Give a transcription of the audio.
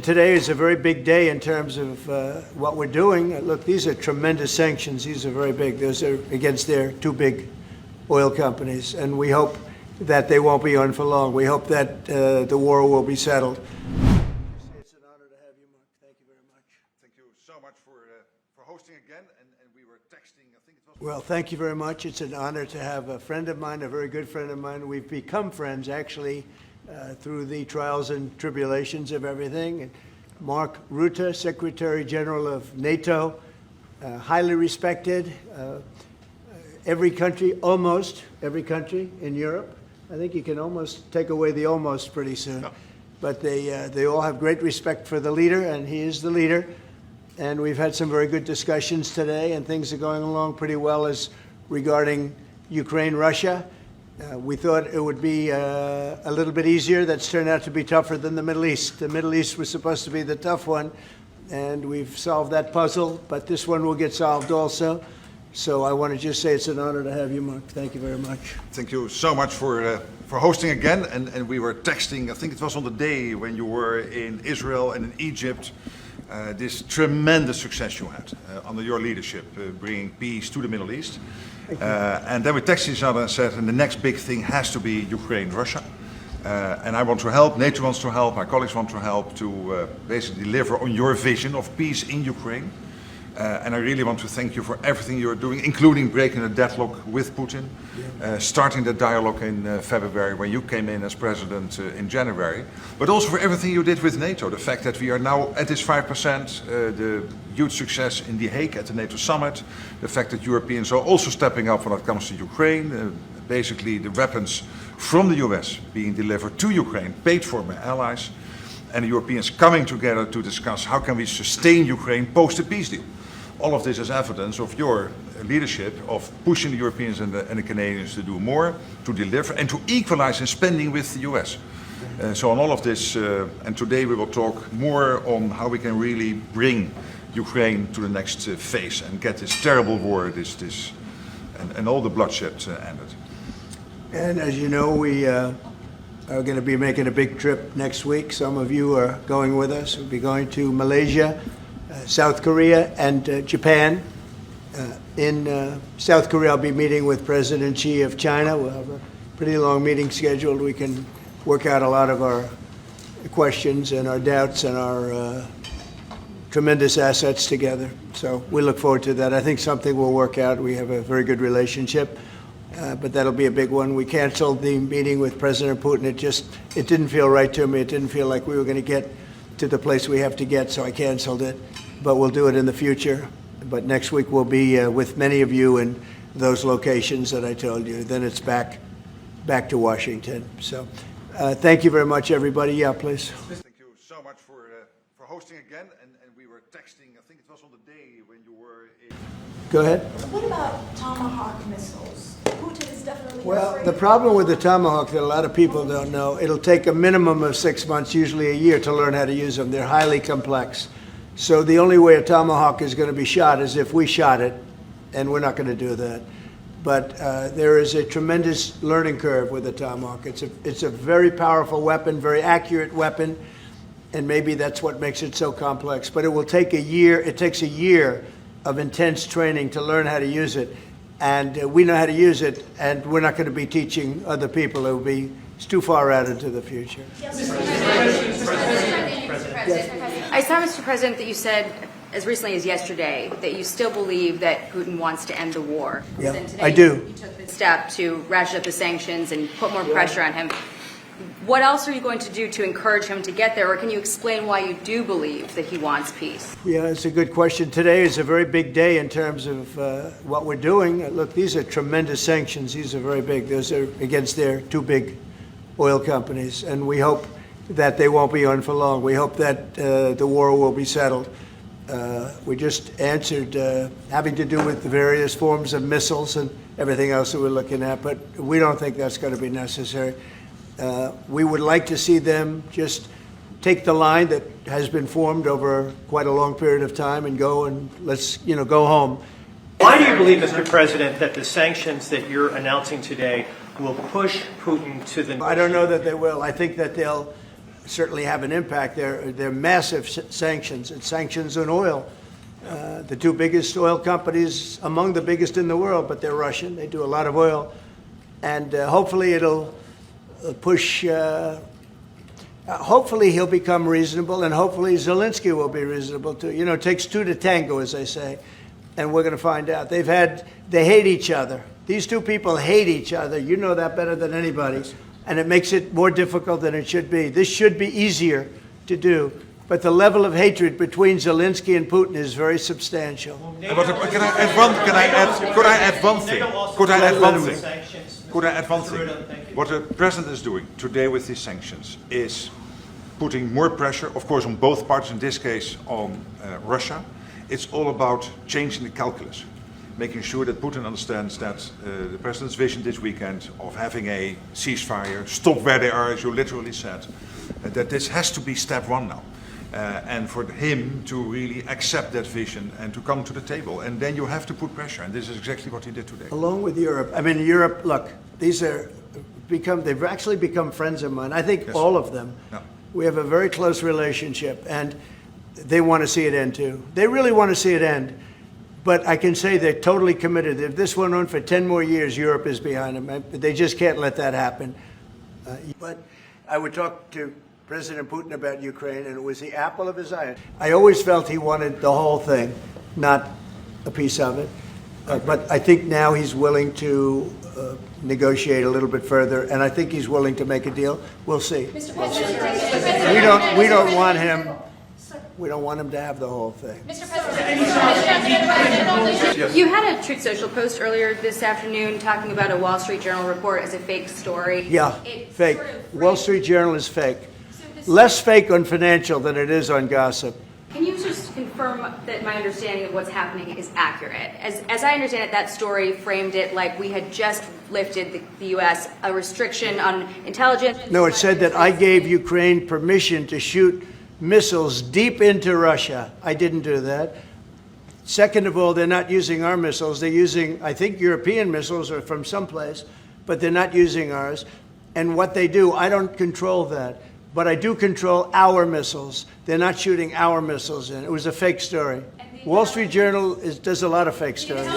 today is a very big day in terms of what we're doing. Look, these are tremendous sanctions. These are very big. Those are against their two big oil companies, and we hope that they won't be on for long. We hope that the war will be settled. It's an honor to have you, Mark. Thank you very much. Thank you so much for hosting again, and we were texting, I think it was... Well, thank you very much. It's an honor to have a friend of mine, a very good friend of mine. We've become friends, actually, through the trials and tribulations of everything. And Mark Rutte, Secretary General of NATO, highly respected. Every country, almost every country in Europe. I think you can almost take away the almost pretty soon. No. But they all have great respect for the leader, and he is the leader. And we've had some very good discussions today, and things are going along pretty well as regarding Ukraine, Russia. We thought it would be a little bit easier. That's turned out to be tougher than the Middle East. The Middle East was supposed to be the tough one, and we've solved that puzzle, but this one will get solved also. So I want to just say it's an honor to have you, Mark. Thank you very much. Thank you so much for hosting again. And we were texting, I think it was on the day when you were in Israel and in Egypt, this tremendous success you had under your leadership, bringing peace to the Middle East. And then we texted each other and said, and the next big thing has to be Ukraine, Russia. And I want to help, NATO wants to help, my colleagues want to help to basically deliver on your vision of peace in Ukraine. And I really want to thank you for everything you're doing, including breaking the deadlock with Putin, starting the dialogue in February when you came in as president in January, but also for everything you did with NATO. The fact that we are now at this 5%, the huge success in The Hague at the NATO summit, the fact that Europeans are also stepping up when it comes to Ukraine, basically the weapons from the US being delivered to Ukraine, paid for by allies, and the Europeans coming together to discuss how can we sustain Ukraine post the peace deal. All of this is evidence of your leadership of pushing the Europeans and the Canadians to do more, to deliver, and to equalize in spending with the US. So on all of this, and today we will talk more on how we can really bring Ukraine to the next phase and get this terrible war, and all the bloodshed ended. And as you know, we are going to be making a big trip next week. Some of you are going with us. We'll be going to Malaysia, South Korea, and Japan. In South Korea, I'll be meeting with President Xi of China. We'll have a pretty long meeting scheduled. We can work out a lot of our questions and our doubts and our tremendous assets together. So we look forward to that. I think something will work out. We have a very good relationship, but that'll be a big one. We canceled the meeting with President Putin. It didn't feel right to me. It didn't feel like we were going to get to the place we have to get, so I canceled it. But we'll do it in the future. But next week we'll be with many of you in those locations that I told you. Then it's back to Washington. So thank you very much, everybody. Yeah, please. Thank you so much for hosting again. And we were texting, I think it was on the day when you were in... Go ahead. What about Tomahawk missiles? Putin is definitely Well, the problem with the Tomahawk that a lot of people don't know, it'll take a minimum of 6 months, usually a year, to learn how to use them. They're highly complex. So the only way a Tomahawk is going to be shot is if we shot it, and we're not going to do that. But there is a tremendous learning curve with the Tomahawk. It's a very powerful weapon, very accurate weapon, and maybe that's what makes it so complex. But it will take a year. It takes a year of intense training to learn how to use it. And we know how to use it, and we're not going to be teaching other people. It's too far out into the future. I saw, Mr. President, that you said as recently as yesterday that you still believe that Putin wants to end the war. Yeah, today I do. You took the step to ratchet up the sanctions and put more pressure on him. What else are you going to do to encourage him to get there, or can you explain why you do believe that he wants peace? Yeah, it's a good question. Today is a very big day in terms of what we're doing. Look, these are tremendous sanctions. These are very big. Those are against their two big oil companies, and we hope that they won't be on for long. We hope that the war will be settled. We just answered having to do with the various forms of missiles and everything else that we're looking at, but we don't think that's going to be necessary. We would like to see them just take the line that has been formed over quite a long period of time and go and let's go home. Why do you believe, Mr. President, that the sanctions that you're announcing today will push Putin to the... I don't know that they will. I think that they'll certainly have an impact. They're massive sanctions. It's sanctions on oil. The two biggest oil companies, among the biggest in the world, but they're Russian. They do a lot of oil. And hopefully it'll push, hopefully he'll become reasonable, and hopefully Zelensky will be reasonable too. You know, it takes two to tango, as they say, and we're going to find out. They hate each other. These two people hate each other. You know that better than anybody. And it makes it more difficult than it should be. This should be easier to do. But the level of hatred between Zelensky and Putin is very substantial. Could I add one thing? What the president is doing today with these sanctions is putting more pressure, of course, on both parties, in this case on Russia. It's all about changing the calculus, making sure that Putin understands that the president's vision this weekend of having a ceasefire, stop where they are, as you literally said, that this has to be step one now. And for him to really accept that vision and to come to the table. And then you have to put pressure, and this is exactly what he did today. Along with Europe. I mean, Europe, look, they've actually become friends of mine. I think Yes. all of them. Yeah. We have a very close relationship, and they want to see it end too. They really want to see it end. But I can say they're totally committed. If this went on for 10 more years, Europe is behind them. They just can't let that happen. But I would talk to President Putin about Ukraine, and it was the apple of his eye. I always felt he wanted the whole thing, not a piece of it. But I think now he's willing to negotiate a little bit further, and I think he's willing to make a deal. We'll see. Mr. President, We don't want him. We don't want him to have the whole thing. Mr. President, You had a Truth Social post earlier this afternoon talking about a Wall Street Journal report as a fake story. Yeah, It fake. sort of Wall Street Journal is fake. Less fake on financial than it is on gossip. Can you just confirm that my understanding of what's happening is accurate? As I understand it, that story framed it like we had just lifted the U.S. a restriction on intelligence. No, it said that I gave Ukraine permission to shoot missiles deep into Russia. I didn't do that. Second of all, they're not using our missiles. They're using, I think, European missiles or from someplace, but they're not using ours. And what they do, I don't control that. But I do control our missiles. They're not shooting our missiles in. It was a fake story. Wall Street Journal does a lot of fake stories.